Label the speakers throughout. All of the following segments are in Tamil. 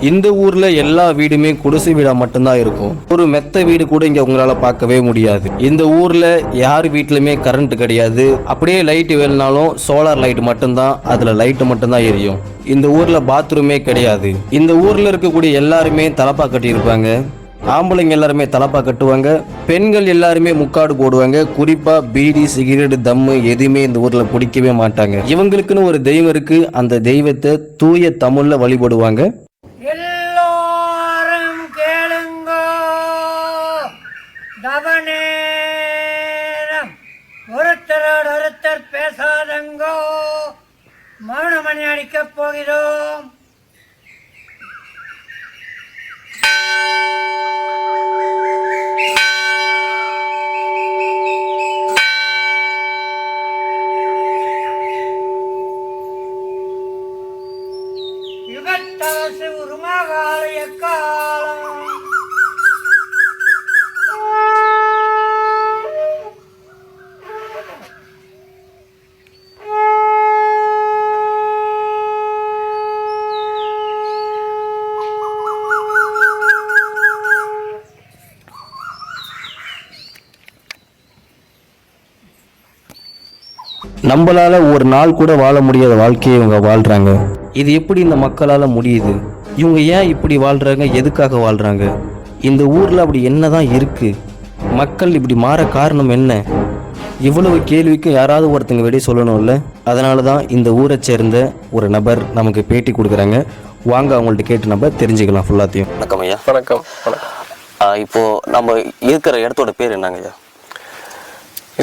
Speaker 1: இந்த ஊர்ல எல்லா வீடுமே குடிசை வீடா மட்டும்தான் இருக்கும். ஒரு மெத்த வீடு கூட இங்க உங்களால பார்க்கவே முடியாது. இந்த ஊர்ல யார் வீட்லயுமே கரண்ட் கிடையாது. அப்படியே லைட் வேணும்னாலும் சோலார் லைட் மட்டும்தான், அதுல லைட் மட்டும்தான் எரியும். இந்த ஊர்ல பாத்ரூமே கிடையாது. இந்த ஊர்ல இருக்கக்கூடிய எல்லாருமே தலப்பா கட்டி இருப்பாங்க. ஆம்பளைங்க எல்லாருமே தலப்பா கட்டுவாங்க. பெண்கள் எல்லாருமே முக்காடு போடுவாங்க. குறிப்பா பீடி, சிகரெட், தம்மு எதுவுமே இந்த ஊர்ல பிடிக்கவே மாட்டாங்க. இவங்களுக்குன்னு ஒரு தெய்வம் இருக்கு. அந்த தெய்வத்தை தூய தமிழ்ல வழிபடுவாங்க.
Speaker 2: எல்லாரும் கேளுங்க, தவநேரம் ஒருத்தரோடு ஒருத்தர் பேசாதங்கோ, மௌனமணி அடிக்கப் போகிறோம். யுகத்தாசு உருமகாலய காலம்,
Speaker 1: நம்மளால ஒரு நாள் கூட வாழ முடியாத வாழ்க்கையை இவங்க வாழ்றாங்க. இது எப்படி இந்த மக்களால முடியுது? இவங்க ஏன் இப்படி வாழ்றாங்க? எதுக்காக வாழ்றாங்க? இந்த ஊர்ல அப்படி என்னதான் இருக்கு? மக்கள் இப்படி மாற காரணம் என்ன? இவ்வளவு கேள்விக்கு யாராவது ஒருத்தங்க வெளியே சொல்லணும்ல. அதனால தான் இந்த ஊரை சேர்ந்த ஒரு நபர் நமக்கு பேட்டி கொடுக்குறாங்க. வாங்க அவங்கள்ட்ட கேட்டு நம்ம தெரிஞ்சுக்கலாம் ஃபுல்லாத்தையும்.
Speaker 3: வணக்கம் ஐயா.
Speaker 4: வணக்கம்.
Speaker 3: இப்போ நம்ம இருக்கிற இடத்தோட பேர் என்னங்க ஐயா?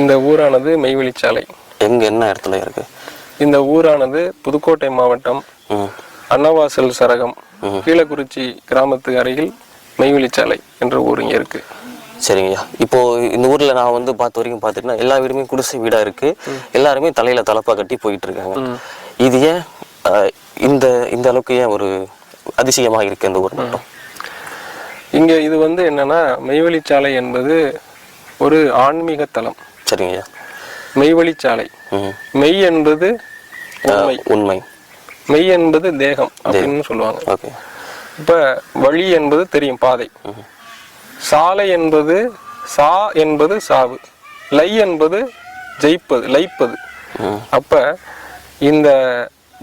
Speaker 4: இந்த ஊரானது மெய்வெளிச்சாலை.
Speaker 3: எங்க என்ன இடத்துல இருக்கு?
Speaker 4: இந்த ஊரானது புதுக்கோட்டை மாவட்டம் அன்னவாசல் சரகம் கீழக்குறிச்சி கிராமத்துக்கு அருகில் மெய்வெளிச்சாலை என்ற ஊர் இங்க இருக்கு.
Speaker 3: சரிங்கய்யா. இப்போ இந்த ஊர்ல நான் வந்து பார்த்த வரைக்கும் பார்த்துட்டுனா எல்லா வீடுமே குடிசை வீடா இருக்கு. எல்லாருமே தலையில தலப்பா கட்டி போயிட்டு இருக்காங்க. இது ஏன் இந்த இந்த அளவுக்கு ஏன் ஒரு அதிசயமா இருக்கு இந்த ஊர் மட்டும்?
Speaker 4: இங்க இது வந்து என்னன்னா, மெய்வெளிச்சாலை என்பது ஒரு ஆன்மீக தலம்.
Speaker 3: சரிங்கய்யா.
Speaker 4: மெய்வெளிச்சாலை, மெய் என்பது
Speaker 3: உண்மை,
Speaker 4: மெய் என்பது தேகம் அப்படின்னு சொல்லுவாங்க. இப்ப வழி என்பது தெரியும், பாதை. சாலை என்பது சா என்பது சாவு, லை என்பது ஜெயிப்பது, லைப்பது. அப்ப இந்த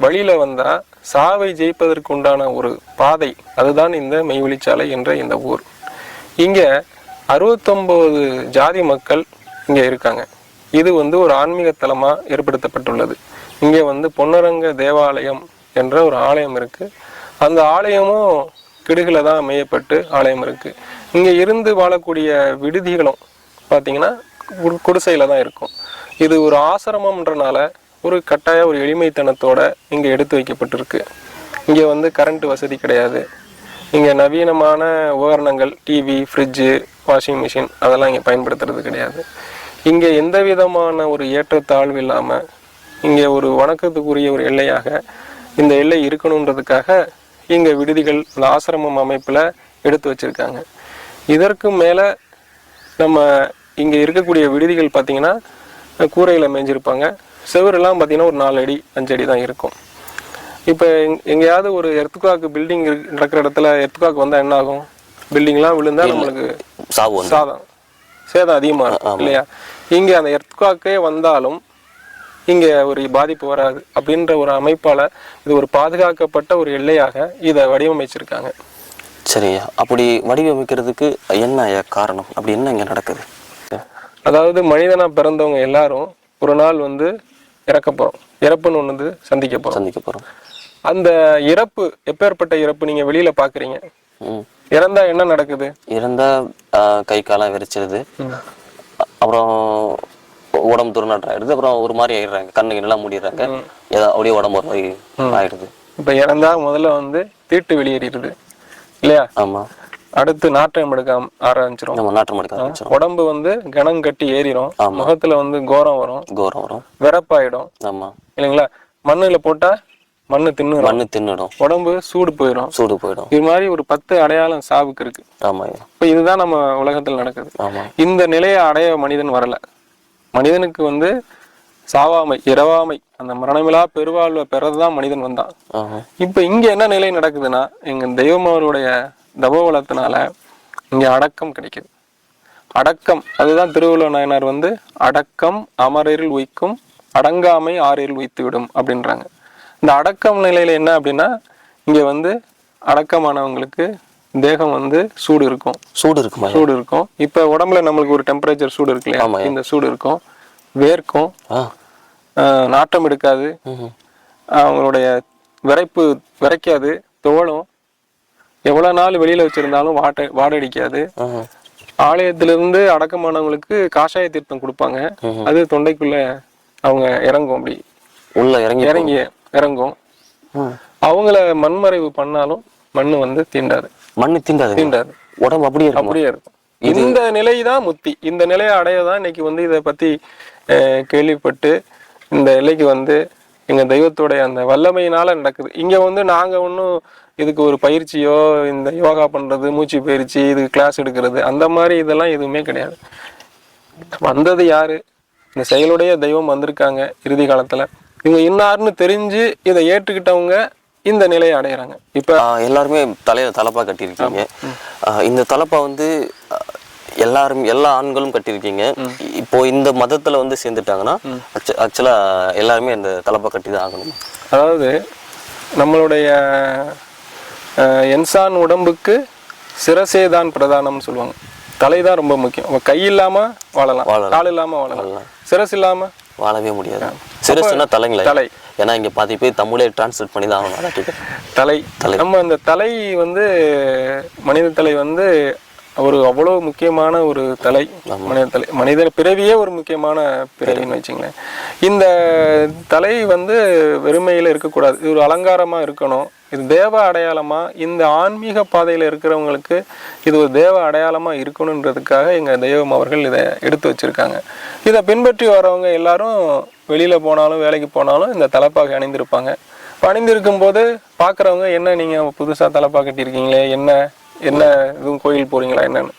Speaker 4: வழியில வந்தா சாவை ஜெயிப்பதற்கு உண்டான ஒரு பாதை, அதுதான் இந்த மெய்வெளிச்சாலை என்ற இந்த ஊர். இங்க 69 ஜாதி மக்கள் இங்க இருக்காங்க. இது வந்து ஒரு ஆன்மீக தலமா ஏற்படுத்தப்பட்டுள்ளது. இங்க வந்து பொன்னரங்க தேவாலயம் என்ற ஒரு ஆலயம் இருக்கு. அந்த ஆலயமும் கிடுகுல தான் அமையப்பட்டு ஆலயம் இருக்கு. இங்க இருந்து வாழக்கூடிய விடுதிகளும் பார்த்தீங்கன்னா குடிசையில தான் இருக்கும். இது ஒரு ஆசிரமம்ன்றனால ஒரு கட்டாய ஒரு எளிமைத்தனத்தோட இங்க எடுத்து வைக்கப்பட்டிருக்கு. இங்க வந்து கரண்ட் வசதி கிடையாது. இங்க நவீனமான உபகரணங்கள், டிவி, ஃப்ரிட்ஜு, வாஷிங் மிஷின் அதெல்லாம் இங்க பயன்படுத்துறது கிடையாது. இங்க எந்த விதமான ஒரு ஏற்றத்தாழ்வு இல்லாம இங்க ஒரு வணக்கத்துக்குரிய ஒரு எல்லையாக இந்த எல்லை இருக்கணுன்றதுக்காக இங்க விடுதிகள், அந்த ஆசிரமம் அமைப்புல எடுத்து வச்சிருக்காங்க. இதற்கு மேல நம்ம இங்க இருக்கக்கூடிய விடுதிகள் பார்த்தீங்கன்னா கூரையில மேய்ஞ்சிருப்பாங்க. செவரெல்லாம் பார்த்தீங்கன்னா ஒரு 4 அடி 5 அடி தான் இருக்கும். இப்போ எங்கேயாவது ஒரு எர்த்குவாக் பில்டிங் நடக்கிற இடத்துல எர்த்குவாக் வந்தா என்ன ஆகும்? பில்டிங்லாம் விழுந்தா நம்மளுக்கு சேதம் அதிகமா இருக்கும் இல்லையா? இங்க அந்த எர்த்குவாக்கே வந்தாலும் இங்க ஒரு பாதிப்பு வராது அப்படின்ற ஒரு அமைப்பால இது ஒரு பாதுகாக்கப்பட்ட ஒரு எல்லையாக இதை வடிவமைச்சிருக்காங்க.
Speaker 3: சரியா. அப்படி வடிவமைக்கிறதுக்கு என்ன காரணம்? அப்படி என்ன இங்க நடக்குது?
Speaker 4: அதாவது மனிதனா பிறந்தவங்க எல்லாரும் ஒரு நாள் வந்து இறக்க போறோம். இறப்புன்னு ஒண்ணு வந்து சந்திக்க போறோம். அந்த இறப்பு எப்பேற்பட்ட இறப்பு நீங்க வெளியில பாக்குறீங்க? இறந்தா என்ன நடக்குது?
Speaker 3: இறந்தா கை காலம் வெறிச்சிருது, அப்புறம் உடம்பு துர்நாற்றம் ஆயிடுது, அப்புறம் ஒரு மாதிரி ஆயிடுறாங்க, கண்ணுக்கு நல்லா மூடிடுறாங்க, அப்படியே உடம்பு ஒரு மாதிரி ஆயிடுது.
Speaker 4: இப்ப இறந்தா முதல்ல வந்து தீட்டு வெளியேறிடுது இல்லையா?
Speaker 3: ஆமா.
Speaker 4: அடுத்து நாற்றம் எடுக்க ஆரம்பிச்சிரும். உடம்பு வந்து கணம் கட்டி ஏறிடும். முகத்துல வந்து கோரம் வரும், வெறப்பாயிடும்.
Speaker 3: ஆமா
Speaker 4: இல்லைங்களா? மண்ணுல போட்டா மண்ணு தின்னுடும், உடம்பு சூடு போயிடும். இது மாதிரி ஒரு 10 அடையாளம் சாவுக்கு இருக்கு. இப்ப இதுதான் நம்ம உலகத்துல நடக்குது. இந்த நிலையை அடைய மனிதன் வரல. மனிதனுக்கு வந்து சாவாமை, இரவாமை அந்த மரணமிலா பெருவாழ்வை பெறதான் மனிதன் வந்தான்.
Speaker 3: ஆஹா.
Speaker 4: இப்ப இங்க என்ன நிலை நடக்குதுன்னா, எங்க தெய்வம் அவருடைய தபோபலத்தினால இங்க அடக்கம் கிடைக்குது. அடக்கம், அதுதான் திருவள்ளுவர் நாயனார் வந்து அடக்கம் அமரரில் உய்க்கும், அடங்காமை ஆறில் உய்த்து விடும் அப்படின்றாங்க. இந்த அடக்கம் நிலையில என்ன அப்படின்னா, இங்க வந்து அடக்கமானவங்களுக்கு தேகம் வந்து சூடு இருக்கும்.
Speaker 3: சூடு இருக்குமா?
Speaker 4: சூடு இருக்கும். இப்ப உடம்புல நம்மளுக்கு ஒரு டெம்பரேச்சர் சூடு இருக்கு இல்லையா, இந்த சூடு இருக்கும், வேர்க்கும், நாட்டம் எடுக்காது, அவங்களுடைய விரைக்காது, தோளும் எவ்வளவு நாள் வெளியில வச்சிருந்தாலும் வாடடிக்காது. ஆலயத்திலிருந்து அடக்கமானவங்களுக்கு காஷாய தீர்த்தம் கொடுப்பாங்க. அது தொண்டைக்குள்ள அவங்க இறங்கும், அப்படி
Speaker 3: உள்ள
Speaker 4: இறங்கும். அவங்கள மண்மறைவு பண்ணாலும் மண்ணு வந்து தீண்டாது.
Speaker 3: மண்ணு தீண்டாது. உடம்பு அப்படியே
Speaker 4: இருக்கும். இந்த நிலைதான் முத்தி. இந்த நிலையை அடையதான் இன்னைக்கு வந்து இதை பத்தி கேள்விப்பட்டு இந்த எல்லைக்கு வந்து எங்க தெய்வத்தோடைய அந்த வல்லமையினால நடக்குது. இங்க வந்து நாங்க ஒன்றும் இதுக்கு ஒரு பயிற்சியோ, இந்த யோகா பண்றது, மூச்சு பயிற்சி, இதுக்கு கிளாஸ் எடுக்கிறது, அந்த மாதிரி இதெல்லாம் எதுவுமே கிடையாது. வந்தது யாரு? இந்த செயலுடைய தெய்வம் வந்திருக்காங்க. இறுதி காலத்துல இவங்க இன்னார்னு தெரிஞ்சு இதை ஏற்றுக்கிட்டவங்க இந்த நிலையை அடையிறாங்க. இப்ப
Speaker 3: எல்லாருமே தலையில தலப்பா கட்டியிருக்கீங்க. இந்த தலப்பா வந்து எல்லா ஆண்களும் கட்டியிருக்கீங்க. இப்போ இந்த மதத்துல வந்து சேர்ந்துட்டாங்கன்னா ஆக்சுவலா எல்லாருமே இந்த தலப்பா கட்டி தான் ஆகணும்.
Speaker 4: அதாவது நம்மளுடைய என்சான் உடம்புக்கு சிரசேதான் பிரதானம்னு சொல்லுவாங்க. தலைதான் ரொம்ப முக்கியம். கை இல்லாம வாழலாம், கால் இல்லாம வாழலாம், சிரஸ் இல்லாம
Speaker 3: வாழவே முடியாது. சிரஸ்னா தலைங்களா? தலை. ஏன்னா இங்க பாதி பேர் தமிழே டிரான்ஸ்லேட் பண்ணி தான் ஆகணும். தலை.
Speaker 4: நம்ம அந்த தலை வந்து மனித தலை வந்து ஒரு அவ்வளவு முக்கியமான ஒரு தலை. மனித தலை, மனித பிறவியே ஒரு முக்கியமான பிறவின்னு வச்சுங்களேன். இந்த தலை வந்து வெறுமையில இருக்கக்கூடாது. இது ஒரு அலங்காரமா இருக்கணும். இது தேவ அடையாளமா, இந்த ஆன்மீக பாதையில இருக்கிறவங்களுக்கு இது ஒரு தேவ அடையாளமா இருக்கணுன்றதுக்காக எங்க தெய்வம் அவர்கள் இதை எடுத்து வச்சிருக்காங்க. இதை பின்பற்றி வரவங்க எல்லாரும் வெளியில போனாலும் வேலைக்கு போனாலும் இந்த தலப்பாகை அணிந்திருப்பாங்க. அணிந்திருக்கும் போது பாக்குறவங்க, என்ன நீங்க புதுசா தலப்பா கட்டியிருக்கீங்களே, என்ன எதுவும் கோயில் போறீங்களா என்னன்னு.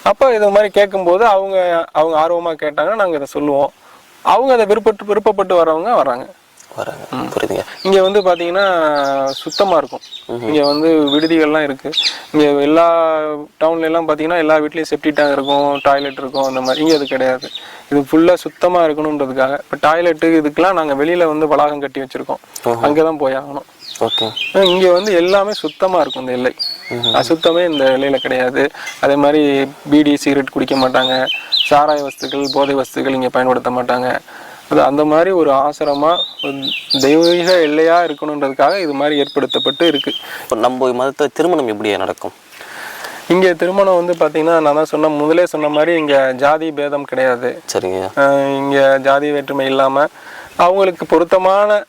Speaker 4: அப்ப இது மாதிரி கேட்கும்போது அவங்க ஆர்வமா கேட்டாங்கன்னா நாங்க இதை சொல்லுவோம். அவங்க அதை விருப்பப்பட்டு வர்றவங்க வராங்க.
Speaker 3: புரியுதுங்க.
Speaker 4: இங்க வந்து பாத்தீங்கன்னா சுத்தமா இருக்கும். இங்க வந்து விடுதிகள்லாம் இருக்கு. இங்க எல்லா டவுன்ல எல்லாம் பாத்தீங்கன்னா எல்லா வீட்லயும் செப்டி டேங்க் இருக்கும், டாய்லெட் இருக்கும். அந்த மாதிரி இங்க அது கிடையாது. இது ஃபுல்லா சுத்தமா இருக்கணும்ன்றதுக்காக இப்ப டாய்லெட்டு இதுக்கெல்லாம் நாங்க வெளியில வந்து வளாகம் கட்டி வச்சிருக்கோம். அங்கதான் போய் ஆகணும். இங்க வந்து எல்லாமே சுத்தமா இருக்கும். இந்த எல்லை அசுத்தமே இந்த எல்லையில கிடையாது. அதே மாதிரி பீடி சிகரெட் குடிக்க மாட்டாங்க, சாராய வஸ்துக்கள், போதை வஸ்துக்கள் இங்க பயன்படுத்த மாட்டாங்க. அது அந்த மாதிரி ஒரு ஆசிரமா தெய்வீக எல்லையா இருக்கணுன்றதுக்காக இது மாதிரி ஏற்படுத்தப்பட்டு இருக்கு.
Speaker 3: நம்ம மதத்துல திருமணம் எப்படி நடக்கும்?
Speaker 4: இங்க திருமணம் வந்து பாத்தீங்கன்னா, நான் தான் முதலே சொன்ன மாதிரி இங்க ஜாதி பேதம் கிடையாது.
Speaker 3: சரிங்க.
Speaker 4: இங்க ஜாதி வேற்றுமை இல்லாம அவங்களுக்கு பொருத்தமான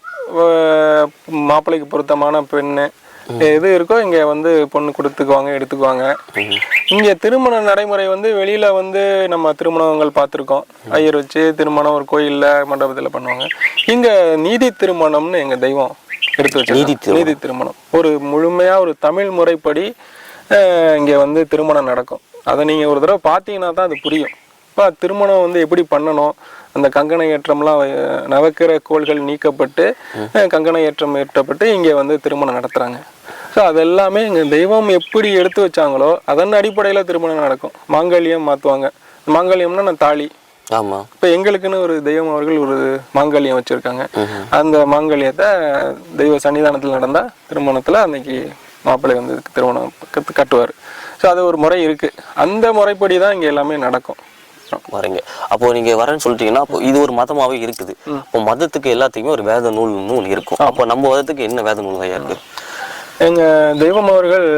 Speaker 4: மாப்பிள்ளைக்கு பொருத்தமான பெண்ணு எது இருக்கோ இங்க வந்து பொண்ணு எடுத்துக்குவாங்க. இங்க திருமண நடைமுறை வந்து வெளியில வந்து நம்ம திருமணங்கள் பார்த்துருக்கோம். ஐயர் வச்சு திருமணம் ஒரு கோயில்ல மண்டபத்துல பண்ணுவாங்க. இங்க நீதி திருமணம்னு எங்க தெய்வம் எடுத்து வச்சு நீதி திருமணம் ஒரு முழுமையா ஒரு தமிழ் முறைப்படி இங்க வந்து திருமணம் நடக்கும். அதை நீங்க ஒரு தடவை பார்த்தீங்கன்னா தான் அது புரியும். இப்போ திருமணம் வந்து எப்படி பண்ணணும், அந்த கங்கண ஏற்றம்லாம் நவக்கிர கோள்கள் நீக்கப்பட்டு கங்கண ஏற்றம் ஏற்றப்பட்டு இங்கே வந்து திருமணம் நடத்துகிறாங்க. ஸோ அதெல்லாமே எங்கள் தெய்வம் எப்படி எடுத்து வச்சாங்களோ அதன் அடிப்படையில் திருமணம் நடக்கும். மாங்கல்யம் மாற்றுவாங்க. மாங்கல்யம்னா நான் தாலி.
Speaker 3: ஆமாம்.
Speaker 4: இப்போ எங்களுக்குன்னு ஒரு தெய்வம் அவர்கள் ஒரு மாங்கல்யம் வச்சுருக்காங்க. அந்த மாங்கல்யத்தை தெய்வ சன்னிதானத்தில் நடந்தால் திருமணத்தில் அன்னைக்கு மாப்பிள்ளை வந்து திருமணம் கட்டுவார். ஸோ அது ஒரு முறை இருக்குது. அந்த முறைப்படி தான் இங்கே எல்லாமே நடக்கும்.
Speaker 3: வரீங்க. அப்போ நீங்க வரேன்னு சொல்லிட்டீங்கன்னா அப்போ இது ஒரு மதமாவே இருக்குது. இப்போ மதத்துக்கு எல்லாத்துக்குமே ஒரு வேத நூல் இருக்கும். அப்போ நம்ம மதத்துக்கு என்ன வேத நூல் இருக்கு?
Speaker 4: எங்க தெய்வம் அவர்கள்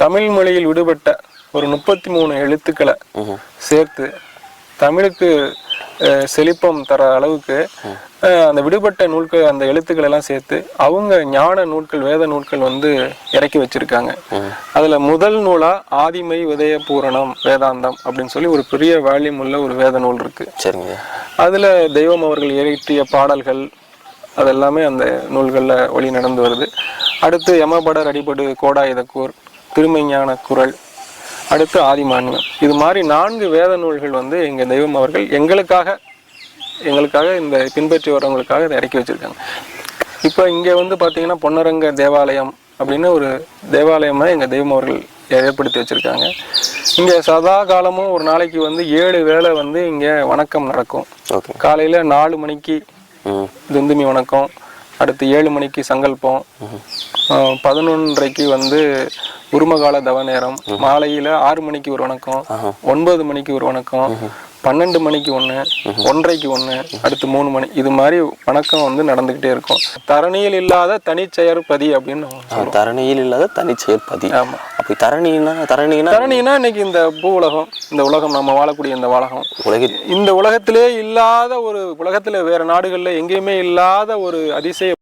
Speaker 4: தமிழ் மொழியில் விடுபட்ட ஒரு 33 எழுத்துக்களை சேர்த்து தமிழுக்கு செழிப்பம் தர அளவுக்கு அந்த விடுபட்ட நூல்கள், அந்த எழுத்துக்கள் எல்லாம் சேர்த்து அவங்க ஞான நூல்கள், வேத நூல்கள் வந்து இறக்கி வச்சிருக்காங்க. அதுல முதல் நூலா ஆதிமை விதய பூரணம் வேதாந்தம் அப்படின்னு சொல்லி ஒரு பெரிய வால்யூம் உள்ள ஒரு வேத நூல் இருக்கு.
Speaker 3: சரிங்க.
Speaker 4: அதுல தெய்வம் அவர்கள் இயற்றிய பாடல்கள் அதெல்லாமே அந்த நூல்கள்ல வழி நடந்து வருது. அடுத்து யமபடர் அடிபடு கோடாயுதக்கூர், திருமைஞான குரல், அடுத்து ஆதிமான்யம். இது மாதிரி 4 வேத நூல்கள் வந்து எங்க தெய்வம் அவர்கள் எங்களுக்காக எங்களுக்காக இந்த பின்பற்றி வரவங்களுக்காக இதை இறக்கி வச்சிருக்காங்க. இப்போ இங்கே வந்து பார்த்தீங்கன்னா பொன்னரங்க தேவாலயம் அப்படின்னு ஒரு தேவாலயமாக எங்கள் தெய்வம் அவர்கள் ஏற்படுத்தி வச்சுருக்காங்க. இங்கே சதா காலமும் ஒரு நாளைக்கு வந்து 7 வேளை வந்து இங்கே வணக்கம் நடக்கும். காலையில் 4 மணிக்கு துந்துமி வணக்கம், அடுத்து 7 மணிக்கு சங்கல்பம், 11:30க்கு வந்து உருமகால தவ நேரம், மாலையில் 6 மணிக்கு ஒரு வணக்கம், 9 மணிக்கு ஒரு வணக்கம், 12 மணிக்கு 1, 1:30க்கு 1, அடுத்து 3 மணி, இது மாதிரி வணக்கம் வந்து நடந்துகிட்டே இருக்கும். தரணியில் இல்லாத தனிச்செயற்பதி அப்படின்னு சொல்லுவோம்.
Speaker 3: தரணியில் இல்லாத தனிச்செயற்பதி.
Speaker 4: ஆமா.
Speaker 3: அப்படி தரணினா
Speaker 4: இன்னைக்கு இந்த பூ உலகம், இந்த உலகம் நம்ம வாழக்கூடிய இந்த உலகம், இந்த உலகத்திலே இல்லாத ஒரு உலகத்துல வேற நாடுகள்ல எங்கேயுமே இல்லாத ஒரு அதிசய